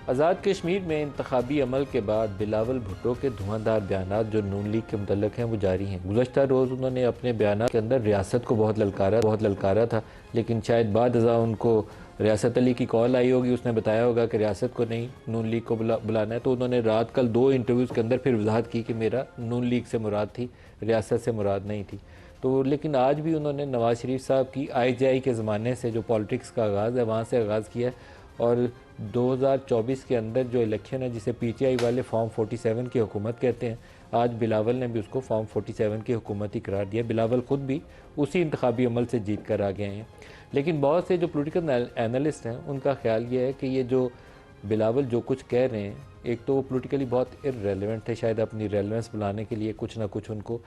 آزاد کشمیر میں انتخابی عمل کے بعد بلاول بھٹو کے دھواں بیانات جو نون لیگ کے متعلق ہیں وہ جاری ہیں۔ گزشتہ روز انہوں نے اپنے بیانات کے اندر ریاست کو بہت للکارا تھا، لیکن شاید بعد ازاں ان کو ریاست علی کی کال آئی ہوگی، اس نے بتایا ہوگا کہ ریاست کو نہیں نون لیگ کو بلانا ہے، تو انہوں نے رات کل 2 انٹرویوز کے اندر پھر وضاحت کی کہ میرا نون لیگ سے مراد تھی، ریاست سے مراد نہیں تھی۔ تو لیکن آج بھی انہوں نے نواز شریف صاحب کی IJI کے زمانے سے جو پالیٹکس کا آغاز ہے وہاں سے آغاز کیا ہے، اور 2024 کے اندر جو الیکشن ہے جسے PTI والے فارم 47 کی حکومت کہتے ہیں، آج بلاول نے بھی اس کو فارم 47 کی حکومت ہی قرار دیا۔ بلاول خود بھی اسی انتخابی عمل سے جیت کر آگے ہیں، لیکن بہت سے جو پولیٹیکل اینالسٹ ہیں ان کا خیال یہ ہے کہ یہ جو بلاول جو کچھ کہہ رہے ہیں، ایک تو وہ پولیٹیکلی بہت ارریلیونٹ ہے، شاید اپنی ریلیونس بلانے کے لیے کچھ نہ کچھ ان کو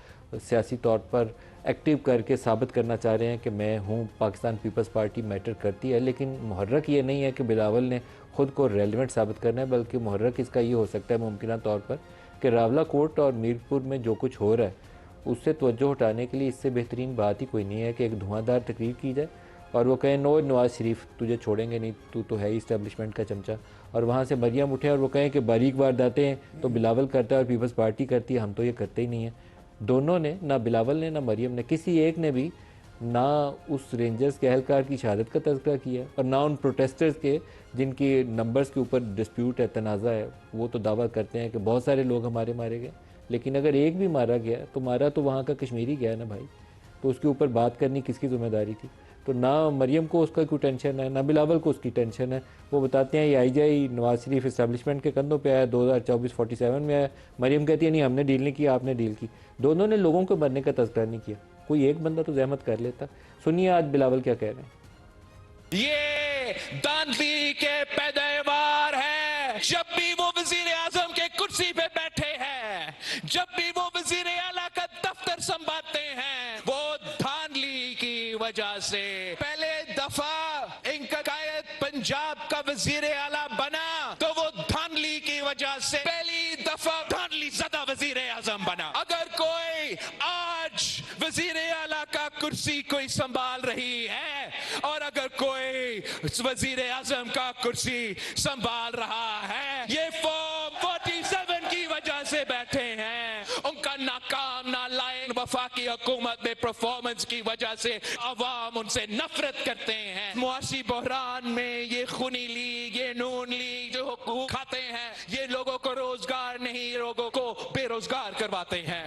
سیاسی طور پر ایکٹیو کر کے ثابت کرنا چاہ رہے ہیں کہ میں ہوں، پاکستان پیپلز پارٹی میٹر کرتی ہے، لیکن محرک یہ نہیں ہے کہ بلاول نے خود کو ریلیونٹ ثابت کرنا ہے، بلکہ محرک اس کا یہ ہو سکتا ہے ممکنہ طور پر کہ راولہ کوٹ اور میرپور میں جو کچھ ہو رہا ہے اس سے توجہ ہٹانے کے لیے اس سے بہترین بات ہی کوئی نہیں ہے کہ ایک دھواں دار تقریر کی جائے اور وہ کہیں نو نواز شریف تجھے چھوڑیں گے نہیں، تو ہے ہی اسٹیبلشمنٹ کا چمچہ، اور وہاں سے مریم اٹھیں اور وہ کہیں کہ باریک وارداتیں ہیں تو بلاول کرتا ہے اور پیپلز پارٹی کرتی ہے، ہم تو یہ کرتے ہی نہیں ہیں۔ دونوں نے، نہ بلاول نے نہ مریم نے، کسی ایک نے بھی نہ اس رینجرز کے اہلکار کی شہادت کا تذکرہ کیا اور نہ ان پروٹیسٹرز کے جن کی نمبرز کے اوپر ڈسپیوٹ ہے، تنازع ہے۔ وہ تو دعویٰ کرتے ہیں کہ بہت سارے لوگ ہمارے مارے گئے، لیکن اگر ایک بھی مارا گیا تو مارا تو وہاں کا کشمیری گیا نا بھائی، تو اس کے اوپر بات کرنی کس کی ذمہ داری تھی؟ تو نہ مریم کو اس کا کوئی ٹینشن ہے، نہ بلاول کو اس کی ٹینشن ہے۔ وہ بتاتے ہیں یہ IJI نواز شریف اسٹیبلشمنٹ کے کندھوں پہ آیا، 2024 47 میں آیا۔ مریم کہتی ہے نہیں ہم نے ڈیل نہیں کیا، آپ نے ڈیل کی۔ دونوں نے لوگوں کو مرنے کا تذکرہ نہیں کیا، کوئی ایک بندہ تو زحمت کر لیتا۔ سنیے آج بلاول کیا کہہ رہے ہیں۔ یہ داندلی کے پیداوار ہے، جب بھی وہ وزیر اعظم کے کرسی پہ بیٹھے ہیں، جب بھی وہ وزیر اعلیٰ کا دفتر سنبھالتے ہیں، وہ دھاندلی کی وجہ سے۔ پہلے دفعہ ان کا قائد پنجاب کا وزیر اعلیٰ بنا تو وہ دھاندلی کی وجہ سے پہلی دفعہ دھاندلی زدہ وزیر اعظم بنا۔ اگر کوئی آج وزیر اعلیٰ کا کرسی کوئی سنبھال رہی ہے اور اگر کوئی وزیر اعظم کا کرسی سنبھال رہا ہے، یہ فارم 47 کی وجہ سے بیٹھے ہیں۔ ان کا ناکام نالائق وفاقی حکومت میں پرفارمنس کی وجہ سے عوام ان سے نفرت کرتے ہیں۔ معاشی بحران میں یہ خونی لیگ، یہ نون لیگ جو حقوق کھاتے ہیں، یہ لوگوں کو روزگار نہیں، لوگوں کو بے روزگار کرواتے ہیں۔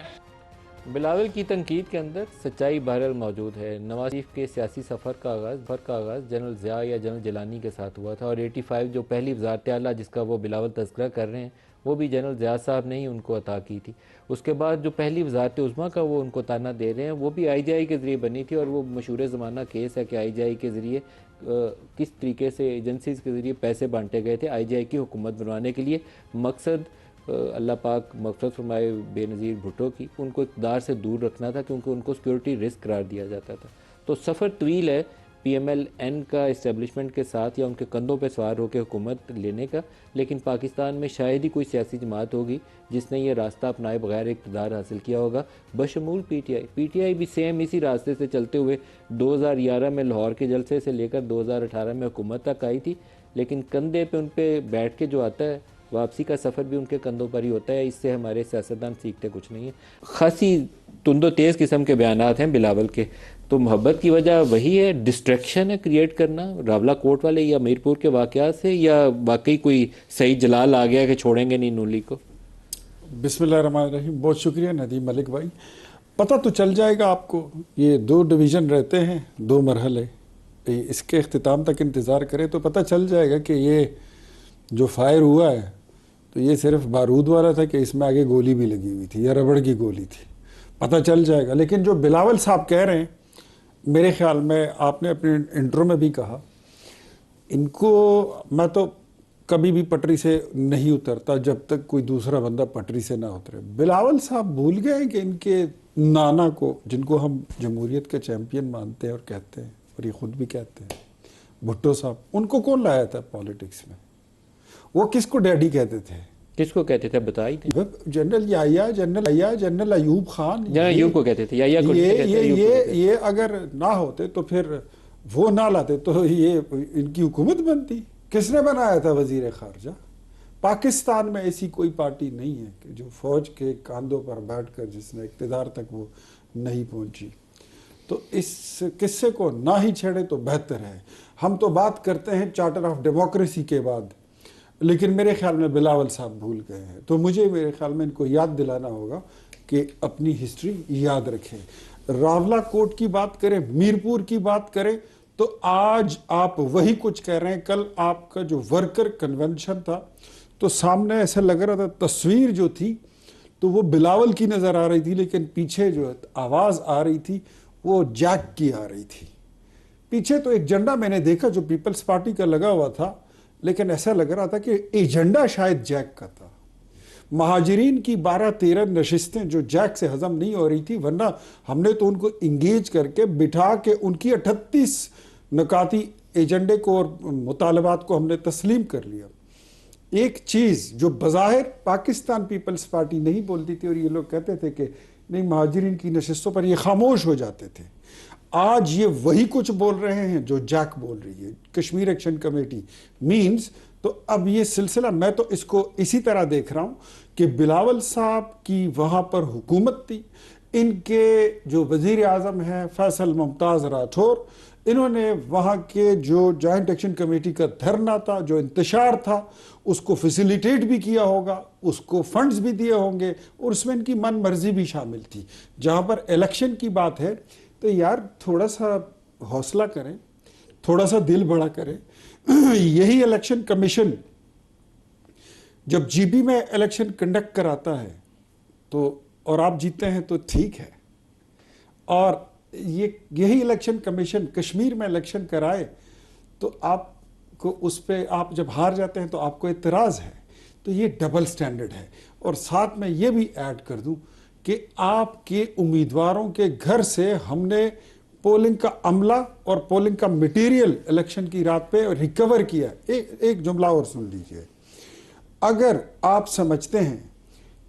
بلاول کی تنقید کے اندر سچائی بہرحال موجود ہے۔ نواز شریف کے سیاسی سفر کا آغاز جنرل ضیاء یا جنرل جیلانی کے ساتھ ہوا تھا، اور 85 جو پہلی وزارت اعلیٰ جس کا وہ بلاول تذکرہ کر رہے ہیں وہ بھی جنرل ضیاء صاحب نے ہی ان کو عطا کی تھی۔ اس کے بعد جو پہلی وزارت عظمیٰ کا وہ ان کو تانا دے رہے ہیں وہ بھی IJI کے ذریعے بنی تھی، اور وہ مشہور زمانہ کیس ہے کہ IJI کے ذریعے کس طریقے سے ایجنسیز کے ذریعے پیسے بانٹے گئے تھے IJI کی حکومت بنوانے کے لیے۔ مقصد اللہ پاک مغفرت فرمائے بے نظیر بھٹو کی، ان کو اقتدار سے دور رکھنا تھا کیونکہ ان کو سیکورٹی رسک قرار دیا جاتا تھا۔ تو سفر طویل ہے PMLN کا اسٹیبلشمنٹ کے ساتھ یا ان کے کندھوں پہ سوار ہو کے حکومت لینے کا، لیکن پاکستان میں شاید ہی کوئی سیاسی جماعت ہوگی جس نے یہ راستہ اپنائے بغیر اقتدار حاصل کیا ہوگا، بشمول PTI بھی سیم اسی راستے سے چلتے ہوئے 2011 میں لاہور کے جلسے سے لے کر 2018 میں حکومت تک آئی تھی، لیکن کندھے پہ ان پہ بیٹھ کے جو آتا ہے واپسی کا سفر بھی ان کے کندھوں پر ہی ہوتا ہے۔ اس سے ہمارے سیاستدان سیکھتے کچھ نہیں ہیں۔ خاصی تند و تیز قسم کے بیانات ہیں بلاول کے، تو محبت کی وجہ وہی ہے، ڈسٹریکشن ہے کریٹ کرنا راولہ کوٹ والے یا میرپور کے واقعات سے، یا واقعی کوئی صحیح جلال آ گیا کہ چھوڑیں گے نہیں نون لیگ کو؟ بسم اللہ الرحمن الرحیم۔ بہت شکریہ ندیم ملک بھائی۔ پتہ تو چل جائے گا آپ کو، یہ 2 ڈویژن رہتے ہیں، 2 مرحلے، اس کے اختتام تک انتظار کریں تو پتہ چل جائے گا کہ یہ جو فائر ہوا ہے تو یہ صرف بارود والا تھا کہ اس میں آگے گولی بھی لگی ہوئی تھی یا ربڑ کی گولی تھی، پتہ چل جائے گا۔ لیکن جو بلاول صاحب کہہ رہے ہیں، میرے خیال میں آپ نے اپنے انٹرو میں بھی کہا، ان کو میں تو کبھی بھی پٹری سے نہیں اترتا جب تک کوئی دوسرا بندہ پٹری سے نہ اترے۔ بلاول صاحب بھول گئے ہیں کہ ان کے نانا کو، جن کو ہم جمہوریت کے چیمپئن مانتے ہیں اور کہتے ہیں، اور یہ خود بھی کہتے ہیں، بھٹو صاحب، ان کو کون لایا تھا پالیٹکس میں؟ وہ کس کو ڈیڈی کہتے تھے؟ کس کو کہتے تھے بتائی تھے؟ جنرل یحییٰ، جنرل ایوب خان، جنرل ایوب کو کہتے تھے، یحییٰ کو نہیں کہتے، ایوب کو کہتے تھے۔ یہ اگر نہ ہوتے تو پھر وہ نہ لاتے تو یہ ان کی حکومت بنتی۔ کس نے بنایا تھا وزیر خارجہ؟ پاکستان میں ایسی کوئی پارٹی نہیں ہے کہ جو فوج کے کاندھوں پر بیٹھ کر جس نے اقتدار تک وہ نہیں پہنچی. تو اس قصے کو نہ ہی چھیڑے تو بہتر ہے. ہم تو بات کرتے ہیں چارٹر آف ڈیموکریسی کے بعد، لیکن میرے خیال میں بلاول صاحب بھول گئے ہیں. تو مجھے میرے خیال میں ان کو یاد دلانا ہوگا کہ اپنی ہسٹری یاد رکھیں. راولہ کوٹ کی بات کریں، میرپور کی بات کریں، تو آج آپ وہی کچھ کہہ رہے ہیں. کل آپ کا جو ورکر کنونشن تھا تو سامنے ایسا لگ رہا تھا، تصویر جو تھی تو وہ بلاول کی نظر آ رہی تھی، لیکن پیچھے جو آواز آ رہی تھی وہ جیک کی آ رہی تھی. پیچھے تو ایک جھنڈا میں نے دیکھا جو پیپلز پارٹی کا لگا ہوا تھا، لیکن ایسا لگ رہا تھا کہ ایجنڈا شاید جیک کا تھا. مہاجرین کی 12-13 نشستیں جو جیک سے ہضم نہیں ہو رہی تھی، ورنہ ہم نے تو ان کو انگیج کر کے بٹھا کے ان کی 38 نکاتی ایجنڈے کو اور مطالبات کو ہم نے تسلیم کر لیا. ایک چیز جو بظاہر پاکستان پیپلز پارٹی نہیں بولتی تھی، اور یہ لوگ کہتے تھے کہ نہیں مہاجرین کی نشستوں پر یہ خاموش ہو جاتے تھے، آج یہ وہی کچھ بول رہے ہیں جو جیک بول رہی ہے. کشمیر ایکشن کمیٹی مینز تو اب یہ سلسلہ میں تو اس کو اسی طرح دیکھ رہا ہوں کہ بلاول صاحب کی وہاں پر حکومت تھی، ان کے جو وزیر اعظم ہیں فیصل ممتاز راٹھور، انہوں نے وہاں کے جو جوائنٹ ایکشن کمیٹی کا دھرنا تھا، جو انتشار تھا، اس کو فیسیلیٹیٹ بھی کیا ہوگا، اس کو فنڈز بھی دیے ہوں گے، اور اس میں ان کی من مرضی بھی شامل تھی. جہاں پر الیکشن کی بات ہے تو یار تھوڑا سا حوصلہ کریں، تھوڑا سا دل بڑا کریں. یہی الیکشن کمیشن جب جی بی میں الیکشن کنڈکٹ کراتا ہے تو اور آپ جیتے ہیں تو ٹھیک ہے، اور یہی الیکشن کمیشن کشمیر میں الیکشن کرائے تو آپ کو اس پہ آپ جب ہار جاتے ہیں تو آپ کو اعتراض ہے. تو یہ ڈبل سٹینڈرڈ ہے. اور ساتھ میں یہ بھی ایڈ کر دوں کہ آپ کے امیدواروں کے گھر سے ہم نے پولنگ کا عملہ اور پولنگ کا میٹیریل الیکشن کی رات پہ ریکور کیا. ایک جملہ اور سن لیجئے. اگر آپ سمجھتے ہیں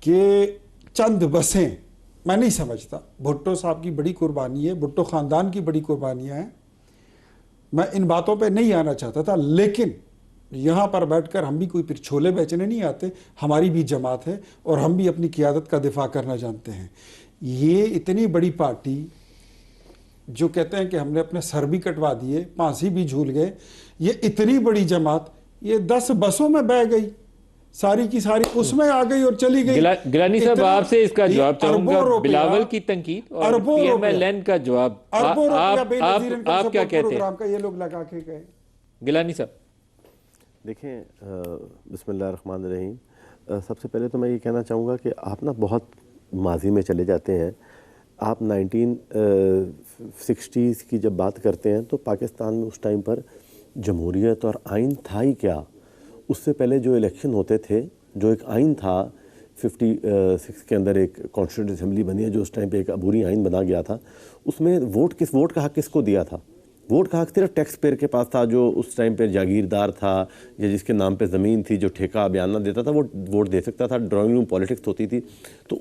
کہ چند بسیں، میں نہیں سمجھتا، بھٹو صاحب کی بڑی قربانی ہے، بھٹو خاندان کی بڑی قربانیاں ہیں، میں ان باتوں پہ نہیں آنا چاہتا تھا، لیکن یہاں پر بیٹھ کر ہم بھی کوئی پھر چھولے بیچنے نہیں آتے. ہماری بھی جماعت ہے اور ہم بھی اپنی قیادت کا دفاع کرنا جانتے ہیں. یہ اتنی بڑی پارٹی جو کہتے ہیں کہ ہم نے اپنے سر بھی کٹوا دیے، پھانسی بھی جھول گئے، یہ اتنی بڑی جماعت یہ 10 بسوں میں بہ گئی، ساری کی ساری اس میں آ گئی اور چلی گئی. گیلانی صاحب آپ سے اس کا جواب چاہوں گا، بلاول کی تنقید اور پی ایم ایل این کا جواب، آپ کیا کہتے ہیں؟ یہ لوگ لگا کے گئے. گیلانی صاحب دیکھیں، بسم اللہ الرحمن الرحیم. سب سے پہلے تو میں یہ کہنا چاہوں گا کہ آپ نا بہت ماضی میں چلے جاتے ہیں. آپ 1960s کی جب بات کرتے ہیں تو پاکستان میں اس ٹائم پر جمہوریت اور آئین تھا ہی کیا. اس سے پہلے جو الیکشن ہوتے تھے، جو ایک آئین تھا 56 کے اندر ایک کانسٹیٹیوئنٹ اسمبلی بنی ہے جو اس ٹائم پہ ایک عبوری آئین بنا گیا تھا، اس میں ووٹ کا حق کس کو دیا تھا؟ ووٹ کا حق صرف ٹیکس پیئر کے پاس تھا، جو اس ٹائم پہ جاگیردار تھا یا جس کے نام پہ زمین تھی، جو ٹھیکہ بیانہ دیتا تھا وہ ووٹ دے سکتا تھا. ڈرائنگ روم پالیٹکس ہوتی تھی. تو اس